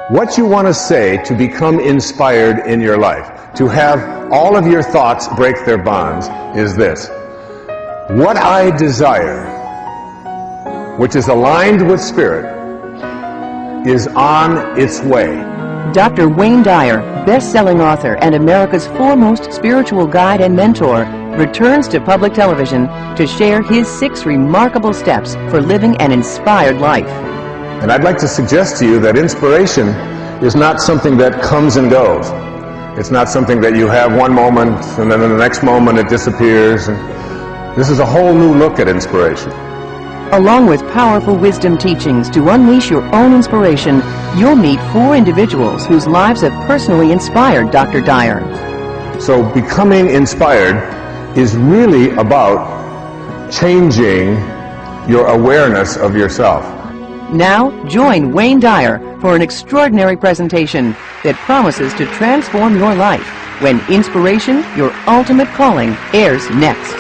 what you want to say to become inspired in your life, to have all of your thoughts break their bonds, is this: what I desire, which is aligned with Spirit, is on its way. Dr. Wayne Dyer, best-selling author and America's foremost spiritual guide and mentor, returns to public television to share his 6 remarkable steps for living an inspired life. And I'd like to suggest to you that inspiration is not something that comes and goes. It's not something that you have one moment and then in the next moment it disappears. And this is a whole new look at inspiration. Along with powerful wisdom teachings to unleash your own inspiration, you'll meet 4 individuals whose lives have personally inspired Dr. Dyer. So becoming inspired is really about changing your awareness of yourself. Now, join Wayne Dyer for an extraordinary presentation that promises to transform your life when Inspiration, Your Ultimate Calling airs next.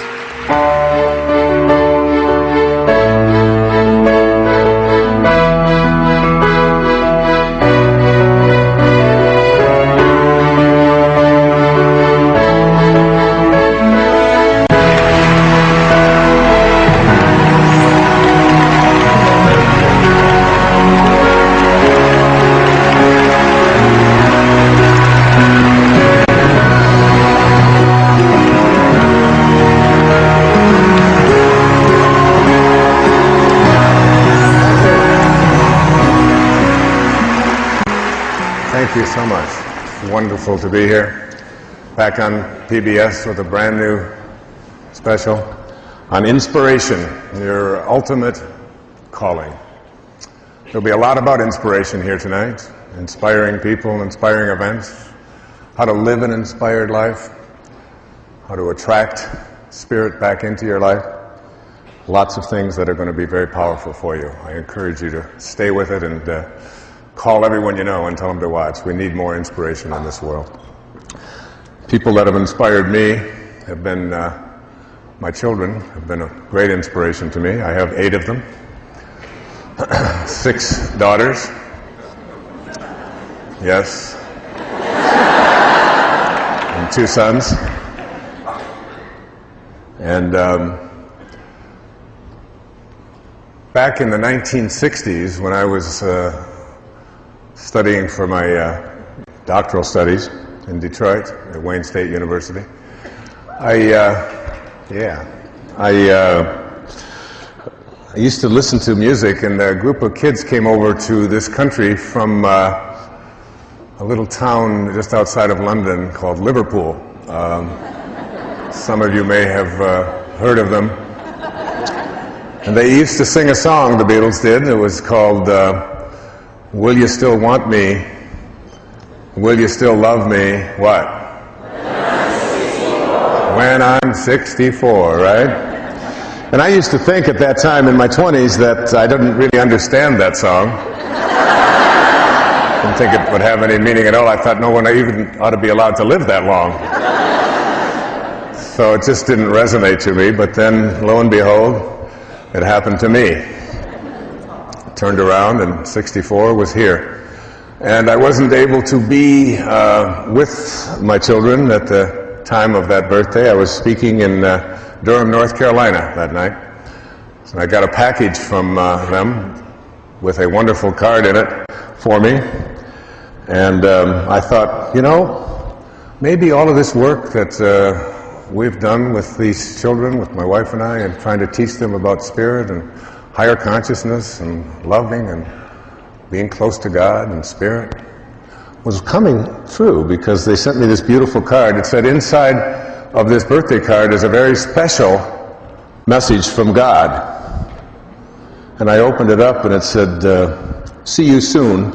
Thank you so much. It's wonderful to be here, back on PBS with a brand new special on inspiration, your ultimate calling. There'll be a lot about inspiration here tonight, inspiring people, inspiring events, how to live an inspired life, how to attract spirit back into your life. Lots of things that are going to be very powerful for you. I encourage you to stay with it and call everyone you know and tell them to watch. We need more inspiration in this world. People that have inspired me have been, my children have been a great inspiration to me. I have 8 of them, 6 daughters. Yes. And 2 sons. And back in the 1960s, when I was studying for my doctoral studies in Detroit at Wayne State University, I used to listen to music, and a group of kids came over to this country from a little town just outside of London called Liverpool. Some of you may have heard of them. And they used to sing a song, the Beatles did. It was called Will You Still Want Me? Will You Still Love Me? What? When I'm 64, right? And I used to think at that time in my 20s that I didn't really understand that song. Didn't think it would have any meaning at all. I thought no one even ought to be allowed to live that long. So it just didn't resonate to me. But then, lo and behold, it happened to me. Turned around and 64 was here. And I wasn't able to be with my children at the time of that birthday. I was speaking in Durham, North Carolina that night. So I got a package from them with a wonderful card in it for me. And I thought, you know, maybe all of this work that we've done with these children, with my wife and I, and trying to teach them about spirit and higher consciousness and loving and being close to God and spirit, was coming true, because they sent me this beautiful card. It said inside of this birthday card is a very special message from God. And I opened it up and it said, see you soon.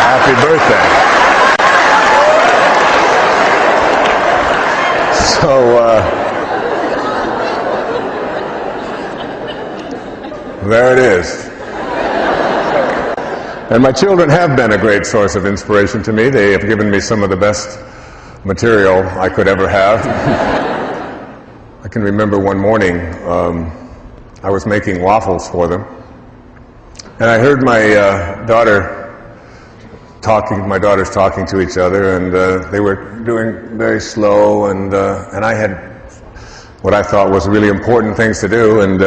Happy birthday. So, there it is. And my children have been a great source of inspiration to me. They have given me some of the best material I could ever have. I can remember one morning, I was making waffles for them, and I heard my daughters talking to each other, and they were doing very slow, and I had what I thought was really important things to do, and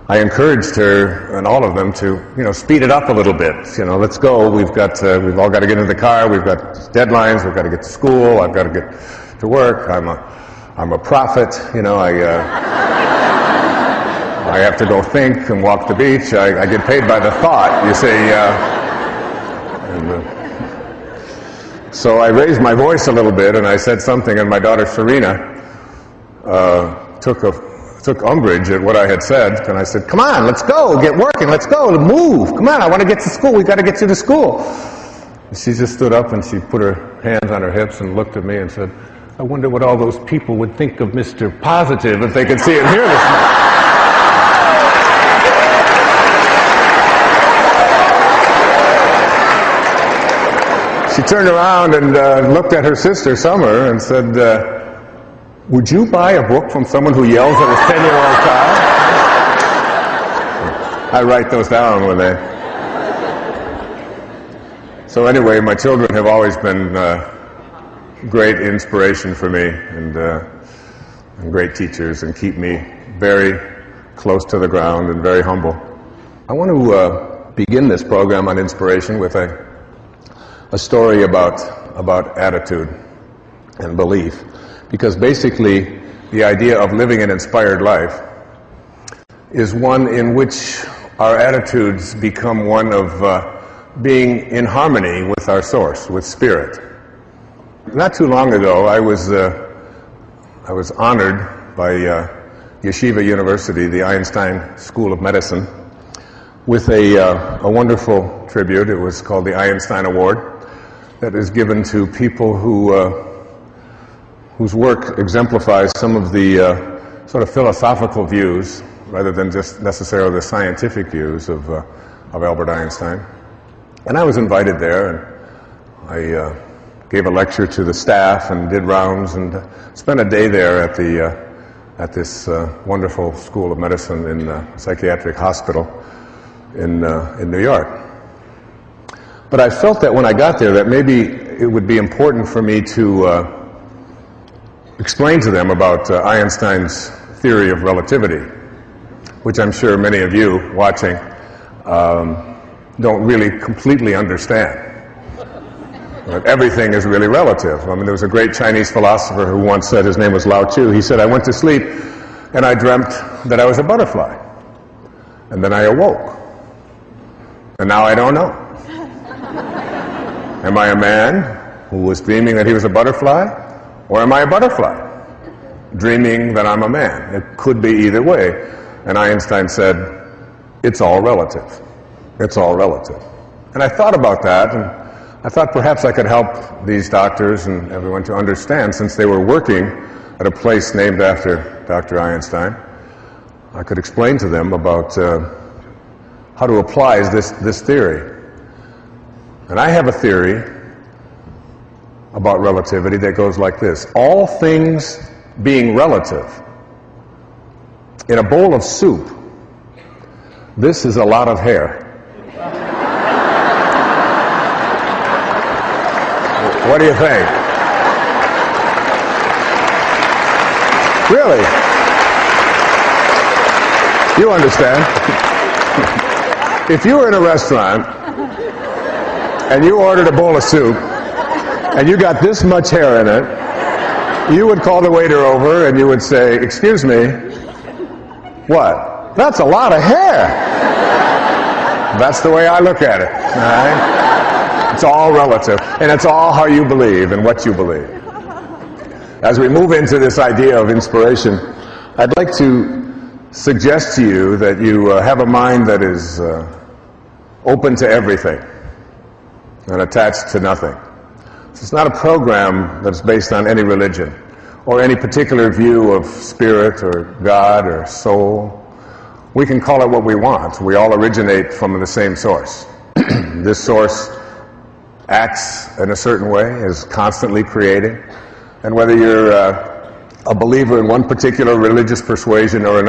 I encouraged her and all of them to, speed it up a little bit. Let's go. We've all got to get in the car. We've got deadlines. We've got to get to school. I've got to get to work. I'm a prophet. I have to go think and walk the beach. I get paid by the thought, you see. So I raised my voice a little bit, and I said something, and my daughter Serena took umbrage at what I had said, and I said, "Come on, let's go, get working, let's go, move, come on, I want to get to school, we've got to get you to school." And she just stood up and she put her hands on her hips and looked at me and said, "I wonder what all those people would think of Mr. Positive if they could see him here this morning." She turned around and looked at her sister, Summer, and said, "Would you buy a book from someone who yells at a 10-year-old child?" I write those down when they... So anyway, my children have always been great inspiration for me, and great teachers, and keep me very close to the ground and very humble. I want to begin this program on inspiration with a story about attitude and belief, because basically the idea of living an inspired life is one in which our attitudes become one of being in harmony with our source, with spirit. Not too long ago, I was honored by Yeshiva University, the Einstein School of Medicine, with a wonderful tribute. It was called the Einstein Award, that is given to people whose work exemplifies some of the sort of philosophical views, rather than just necessarily the scientific views of Albert Einstein. And I was invited there, and I gave a lecture to the staff and did rounds and spent a day there at this wonderful School of Medicine in a psychiatric hospital in New York. But I felt that when I got there that maybe it would be important for me to explain to them about Einstein's theory of relativity, which I'm sure many of you watching don't really completely understand. That everything is really relative. I mean, there was a great Chinese philosopher who once said, his name was Lao Tzu, he said, "I went to sleep and I dreamt that I was a butterfly. And then I awoke. And now I don't know. Am I a man who was dreaming that he was a butterfly? Or am I a butterfly dreaming that I'm a man? It could be either way." And Einstein said, "It's all relative. It's all relative." And I thought about that, and I thought perhaps I could help these doctors and everyone to understand, since they were working at a place named after Dr. Einstein, I could explain to them about how to apply this theory. And I have a theory about relativity that goes like this: all things being relative, in a bowl of soup, this is a lot of hair. What do you think? Really? You understand? If you were in a restaurant and you ordered a bowl of soup and you got this much hair in it, you would call the waiter over and you would say, "Excuse me, what? That's a lot of hair." That's the way I look at it. All right? It's all relative, and it's all how you believe and what you believe. As we move into this idea of inspiration, I'd like to suggest to you that you have a mind that is open to everything and attached to nothing. It's not a program that's based on any religion or any particular view of spirit or God or soul. We can call it what we want. We all originate from the same source. This source acts in a certain way, is constantly creating, and whether you're a believer in one particular religious persuasion or another,